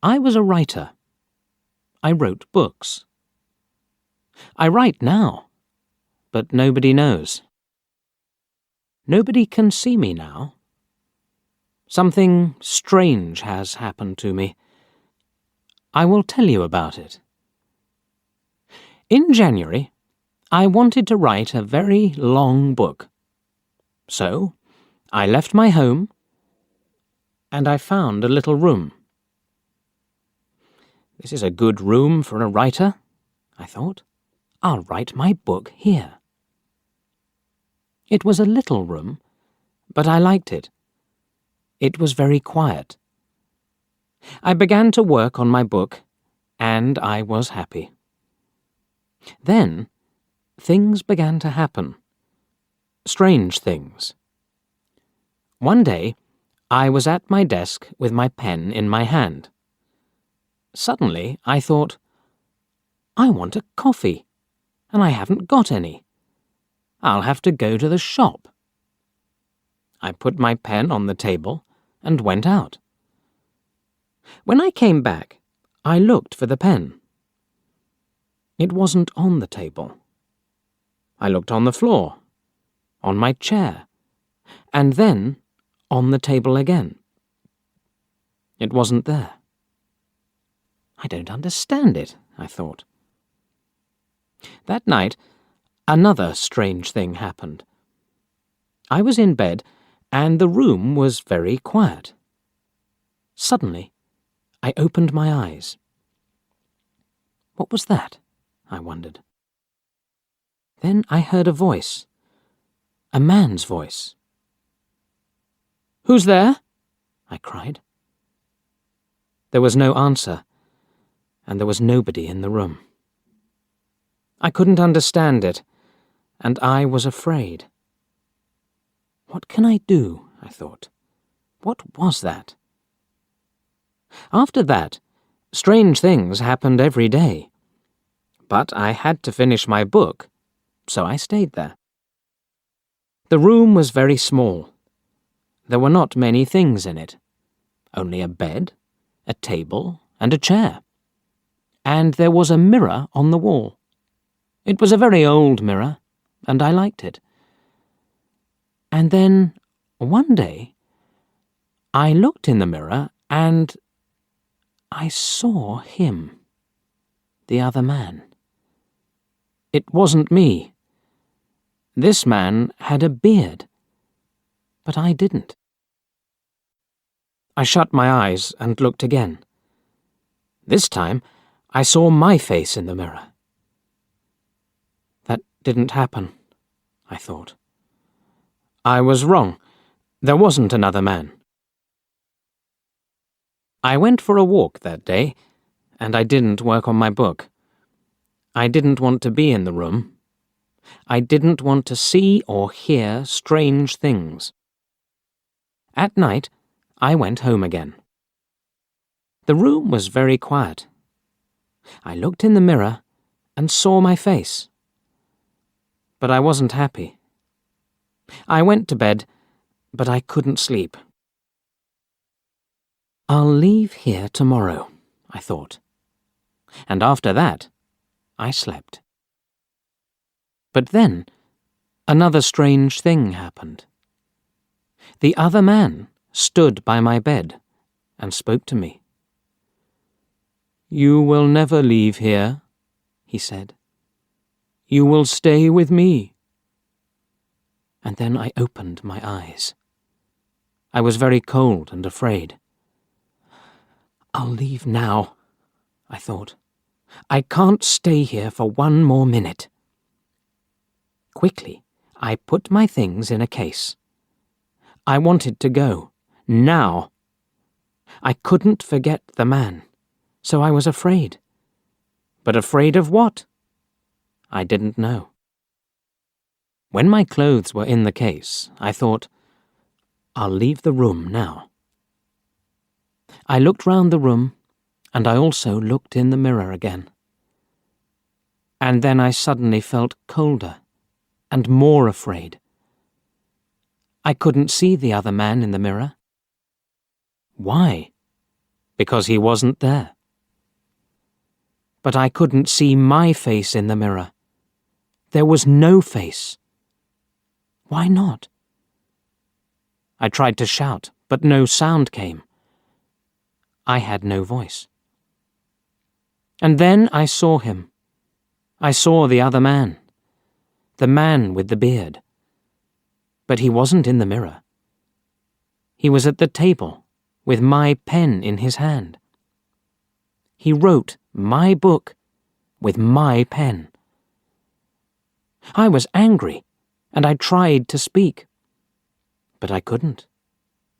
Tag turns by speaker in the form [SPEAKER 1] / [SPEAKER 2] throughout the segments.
[SPEAKER 1] I was a writer. I wrote books. I write now, but nobody knows. Nobody can see me now. Something strange has happened to me. I will tell you about it. In January, I wanted to write a very long book. So, I left my home and I found a little room. This is a good room for a writer, I thought. I'll write my book here. It was a little room, but I liked it. It was very quiet. I began to work on my book, and I was happy. Then, things began to happen. Strange things. One day, I was at my desk with my pen in my hand. Suddenly, I thought, I want a coffee, and I haven't got any. I'll have to go to the shop. I put my pen on the table and went out. When I came back, I looked for the pen. It wasn't on the table. I looked on the floor, on my chair, and then on the table again. It wasn't there. I don't understand it, I thought. That night, another strange thing happened. I was in bed, and the room was very quiet. Suddenly, I opened my eyes. What was that? I wondered. Then I heard a voice, a man's voice. "Who's there?" I cried. There was no answer, and there was nobody in the room. I couldn't understand it, and I was afraid. What can I do? I thought. What was that? After that, strange things happened every day. But I had to finish my book, so I stayed there. The room was very small. There were not many things in it. Only a bed, a table, and a chair. And there was a mirror on the wall. It was a very old mirror, and I liked it. And then, one day, I looked in the mirror and I saw him, the other man. It wasn't me. This man had a beard, but I didn't. I shut my eyes and looked again. This time, I saw my face in the mirror. That didn't happen, I thought. I was wrong. There wasn't another man. I went for a walk that day, and I didn't work on my book. I didn't want to be in the room. I didn't want to see or hear strange things. At night, I went home again. The room was very quiet. I looked in the mirror and saw my face. But I wasn't happy. I went to bed, but I couldn't sleep. I'll leave here tomorrow, I thought. And after that, I slept. But then, another strange thing happened. The other man stood by my bed and spoke to me. "You will never leave here," he said. "You will stay with me." And then I opened my eyes. I was very cold and afraid. I'll leave now, I thought. I can't stay here for one more minute. Quickly, I put my things in a case. I wanted to go, now. I couldn't forget the man, so I was afraid. But afraid of what? I didn't know. When my clothes were in the case, I thought, I'll leave the room now. I looked round the room, and I also looked in the mirror again. And then I suddenly felt colder and more afraid. I couldn't see the other man in the mirror. Why? because he wasn't there. But I couldn't see my face in the mirror. There was no face. Why not? I tried to shout, but no sound came. I had no voice. And then I saw him. I saw the other man, the man with the beard. But he wasn't in the mirror. He was at the table, with my pen in his hand. He wrote my book with my pen. I was angry, and I tried to speak. But I couldn't,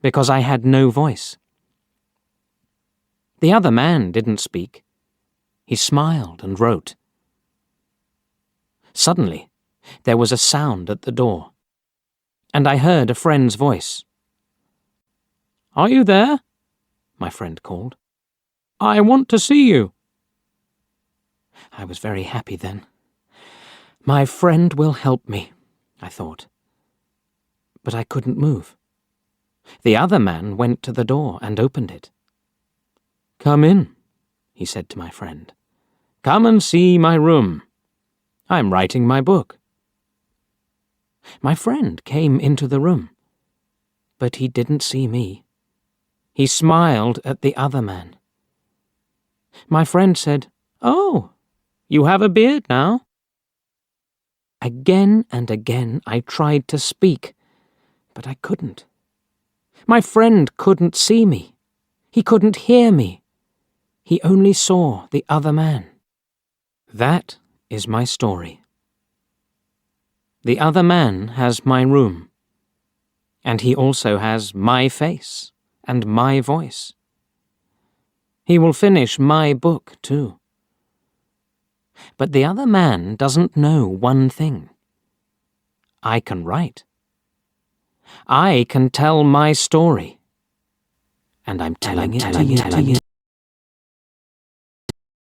[SPEAKER 1] because I had no voice. The other man didn't speak. He smiled and wrote. Suddenly, there was a sound at the door, and I heard a friend's voice. "Are you there?" my friend called. "I want to see you." I was very happy then. My friend will help me, I thought. But I couldn't move. The other man went to the door and opened it. "Come in," he said to my friend. "Come and see my room. I'm writing my book." My friend came into the room, but he didn't see me. He smiled at the other man. My friend said, "Oh, you have a beard now?" Again and again I tried to speak, but I couldn't. My friend couldn't see me. He couldn't hear me. He only saw the other man. That is my story. The other man has my room, and he also has my face and my voice. He will finish my book too. But the other man doesn't know one thing. I can write. I can tell my story, and I'm telling it to you.